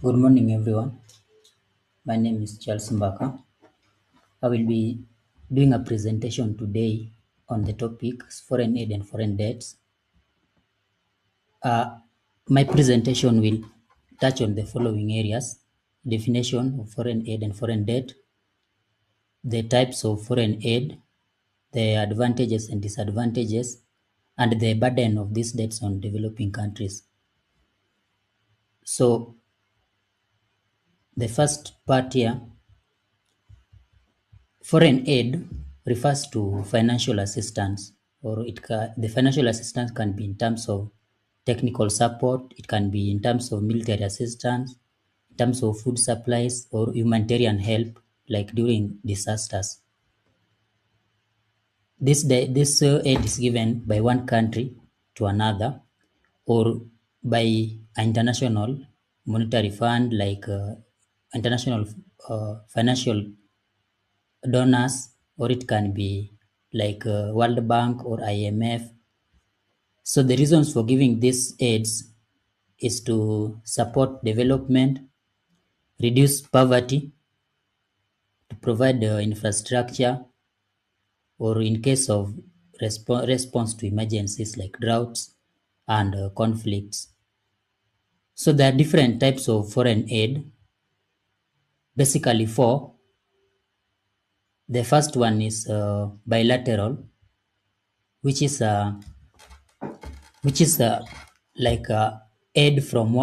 Good morning, everyone. My name is Charles Mbaka. I will be doing a presentation today on the topic foreign aid and foreign debts. Uh, my presentation will touch on the following areas: definition of foreign aid and foreign debt, the types of foreign aid, the advantages and disadvantages, and the burden of these debts on developing countries. So, the first part here, foreign aid refers to financial assistance, or the financial assistance can be in terms of technical support, it can be in terms of military assistance, in terms of food supplies, or humanitarian help, like during disasters. This aid is given by one country to another, or by an international monetary fund, like international financial donors, or it can be like World Bank or IMF. So the reasons for giving these aids is to support development, reduce poverty, to provide infrastructure, or in case of response to emergencies like droughts and conflicts. So there are different types of foreign aid, basically four. The first one is bilateral, which is which is like aid from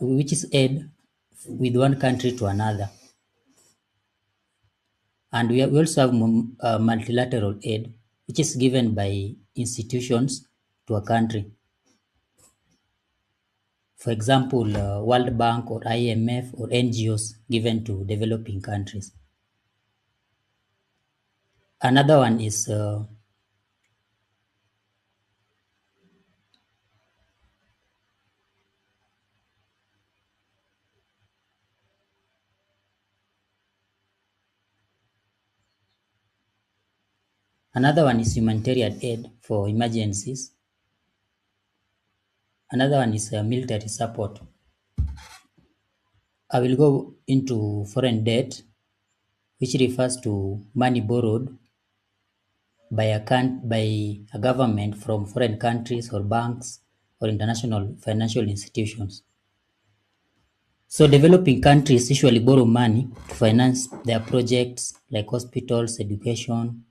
which is aid with one country to another. And we also have multilateral aid, which is given by institutions to a country. For example, World Bank or IMF or NGOs given to developing countries. Another one is humanitarian aid for emergencies. Another one is military support. I will go into foreign debt, which refers to money borrowed by a government from foreign countries or banks or international financial institutions. So developing countries usually borrow money to finance their projects like hospitals, education,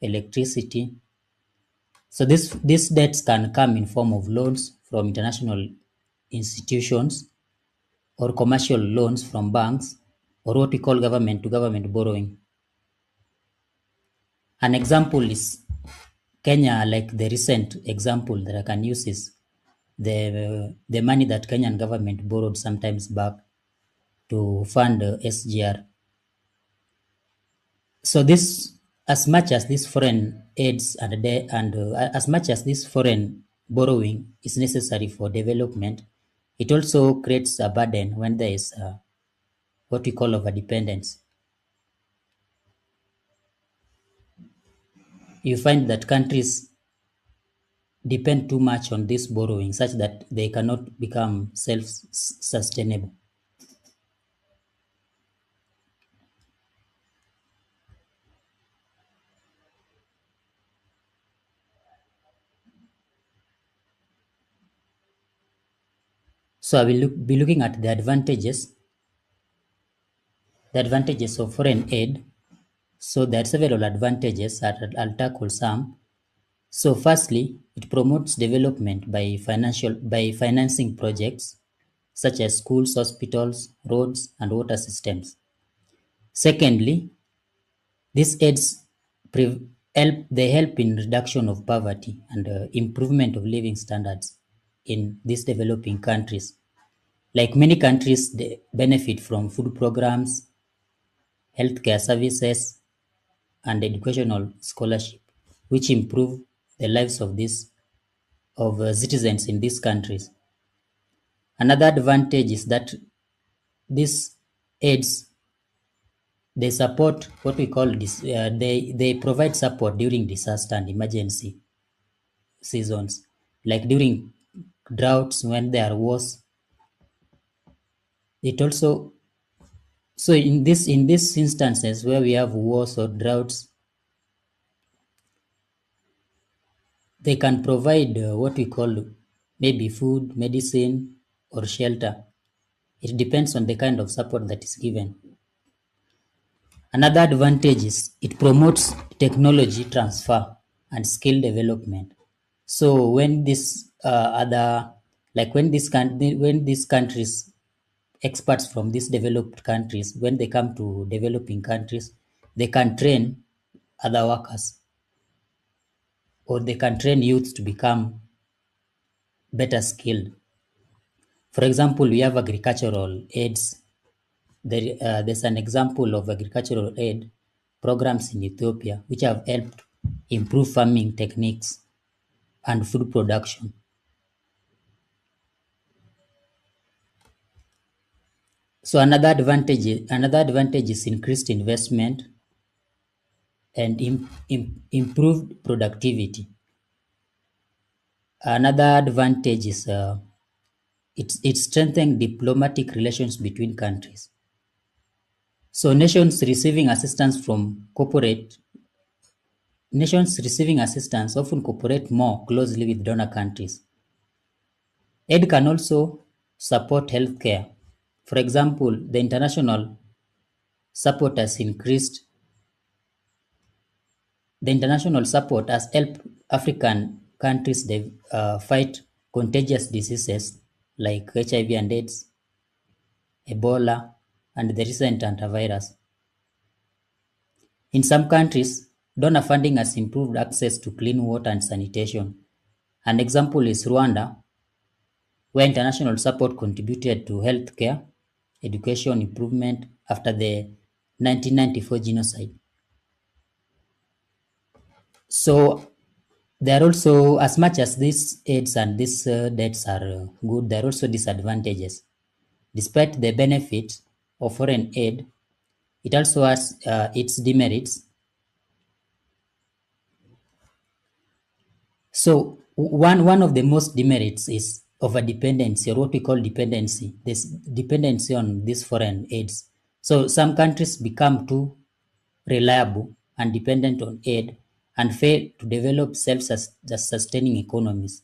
electricity. So these debts can come in form of loans from international institutions, or commercial loans from banks, or what we call government to government borrowing. An example is Kenya, like the recent example that I can use is the money that Kenyan government borrowed sometimes back to fund SGR. So this, as much as this foreign aids and as much as this foreign borrowing is necessary for development, it also creates a burden when there is what we call overdependence. You find that countries depend too much on this borrowing such that they cannot become self-sustainable. So I will be looking at the advantages of foreign aid. So there are several advantages that I'll tackle some. So firstly, it promotes development by financing projects such as schools, hospitals, roads, and water systems. Secondly, these aids help in reduction of poverty and improvement of living standards in these developing countries. Like many countries, they benefit from food programs, healthcare services, and educational scholarship, which improve the lives of citizens in these countries. Another advantage is that these aids, they support what we call this. They provide support during disaster and emergency seasons, like during droughts when there are wars. it also, so in these instances where we have wars or droughts, they can provide what we call maybe food, medicine, or shelter. It depends on the kind of support that is given. Another advantage is it promotes technology transfer and skill development. So when this other, like when these countries, experts from these developed countries, when they come to developing countries, they can train other workers, or they can train youths to become better skilled. For example, we have agricultural aids. There's an example of agricultural aid programs in Ethiopia which have helped improve farming techniques and food production. So another advantage is increased investment and improved productivity. Another advantage is it strengthens diplomatic relations between countries. So nations receiving assistance often cooperate more closely with donor countries. Aid can also support healthcare. For example, the international support has increased. The international support has helped African countries fight contagious diseases like HIV and AIDS, Ebola, and the recent antivirus. In some countries, donor funding has improved access to clean water and sanitation. An example is Rwanda, where international support contributed to healthcare, education improvement after the 1994 genocide. So there are also, as much as these aids and these debts are good, there are also disadvantages. Despite the benefits of foreign aid, it also has its demerits. So one of the most demerits is over dependency, or what we call dependency. This dependency on these foreign aids. So some countries become too reliable and dependent on aid and fail to develop self-sustaining economies.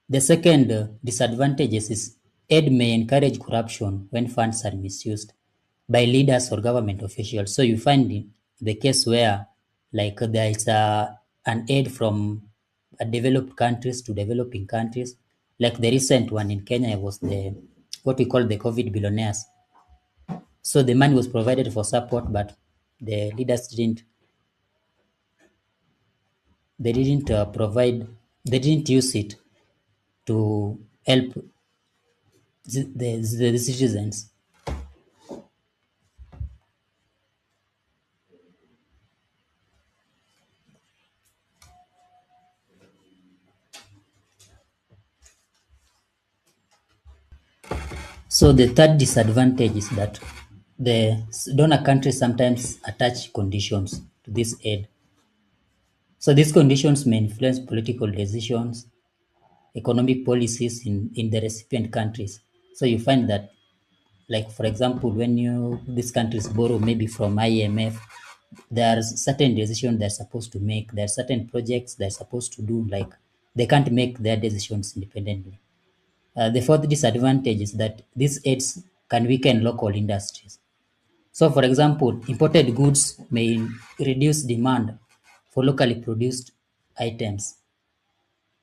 The second disadvantage is aid may encourage corruption when funds are misused by leaders or government officials. So you find the case where like there is an aid from developed countries to developing countries. Like the recent one in Kenya was the what we call the COVID billionaires. So the money was provided for support, but the leaders they didn't use it to help the citizens. So the third disadvantage is that the donor countries sometimes attach conditions to this aid. So these conditions may influence political decisions, economic policies in the recipient countries. So you find that, like for example, when these countries borrow maybe from IMF, there are certain decisions they're supposed to make. There are certain projects they're supposed to do. Like they can't make their decisions independently. The fourth disadvantage is that these aids can weaken local industries. So, for example, imported goods may reduce demand for locally produced items.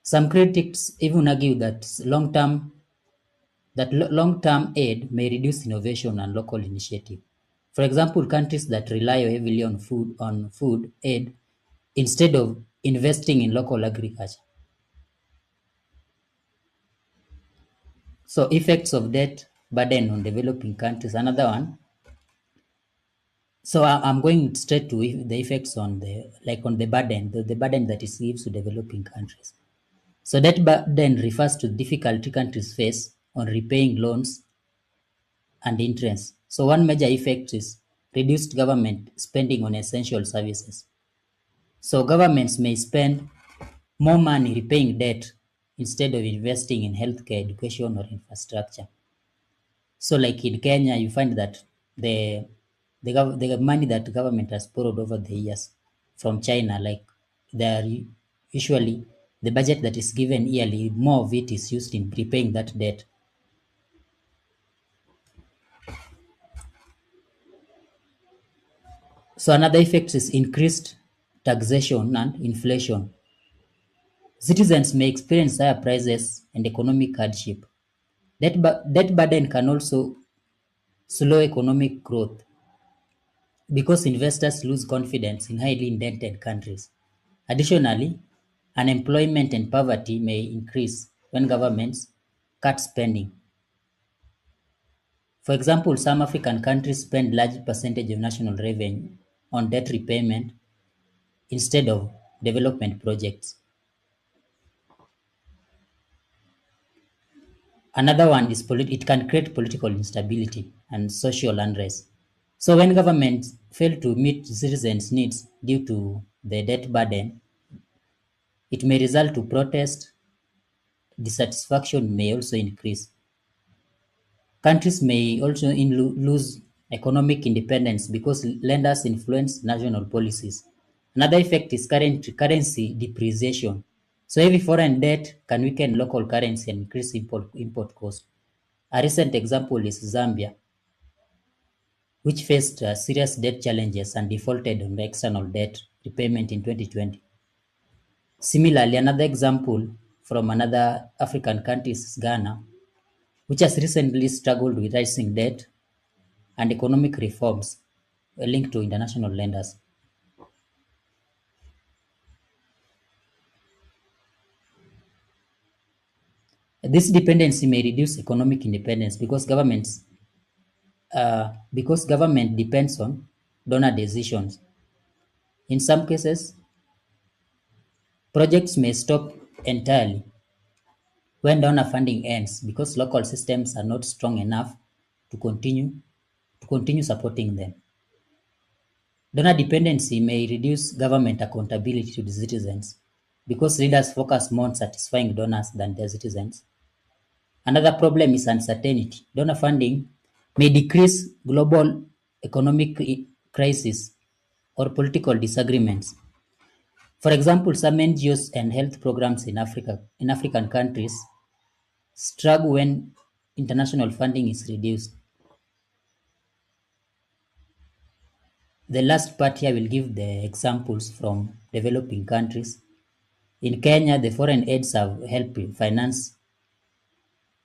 Some critics even argue that long-term aid may reduce innovation and local initiative. For example, countries that rely heavily on food aid instead of investing in local agriculture. So, effects of debt burden on developing countries. Another one. So I'm going straight to the effects on on the burden, the burden that it gives to developing countries. So that burden refers to difficulty countries face on repaying loans and interest. So one major effect is reduced government spending on essential services. So governments may spend more money repaying debt instead of investing in healthcare, education, or infrastructure. So, like in Kenya, you find that the money that government has borrowed over the years from China, like they are usually the budget that is given yearly, more of it is used in repaying that debt. So another effect is increased taxation and inflation. Citizens may experience higher prices and economic hardship. Debt burden can also slow economic growth because investors lose confidence in highly indebted countries. Additionally, unemployment and poverty may increase when governments cut spending. For example, some African countries spend large percentage of national revenue on debt repayment instead of development projects. Another one is it can create political instability and social unrest. So when governments fail to meet citizens' needs due to the debt burden, it may result to protest. Dissatisfaction may also increase. Countries may also lose economic independence because lenders influence national policies. Another effect is currency depreciation. So heavy foreign debt can weaken local currency and increase import costs. A recent example is Zambia, which faced serious debt challenges and defaulted on the external debt repayment in 2020. Similarly, another example from another African country is Ghana, which has recently struggled with rising debt and economic reforms linked to international lenders. This dependency may reduce economic independence because government depends on donor decisions. In some cases, projects may stop entirely when donor funding ends because local systems are not strong enough to continue supporting them. Donor dependency may reduce government accountability to the citizens because leaders focus more on satisfying donors than their citizens. Another problem is uncertainty. Donor funding may decrease global economic crisis or political disagreements. For example, some NGOs and health programs in African countries struggle when international funding is reduced. The last part here will give the examples from developing countries. In Kenya, the foreign aids have helped finance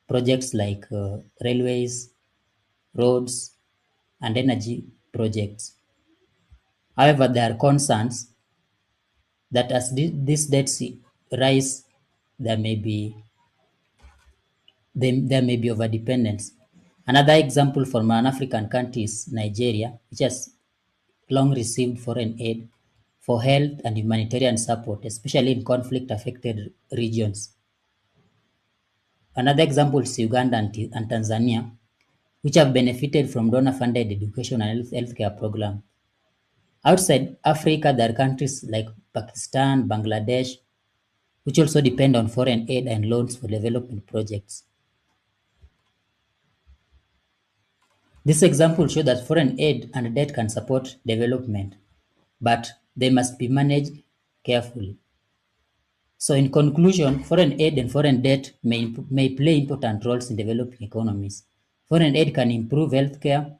projects like railways, roads, and energy projects. However, there are concerns that as these debts rise, there may be there may be overdependence. Another example from an African country is Nigeria, which has long received foreign aid for health and humanitarian support, especially in conflict-affected regions. Another example is Uganda and Tanzania, which have benefited from donor-funded education and healthcare programs. Outside Africa, there are countries like Pakistan, Bangladesh, which also depend on foreign aid and loans for development projects. This example shows that foreign aid and debt can support development, but they must be managed carefully. So, in conclusion, foreign aid and foreign debt may play important roles in developing economies. Foreign aid can improve healthcare,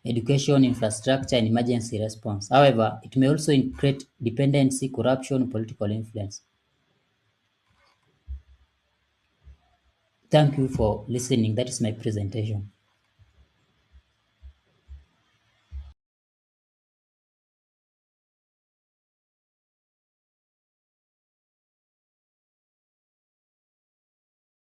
education, infrastructure, and emergency response. However, it may also create dependency, corruption, political influence. Thank you for listening. That is my presentation.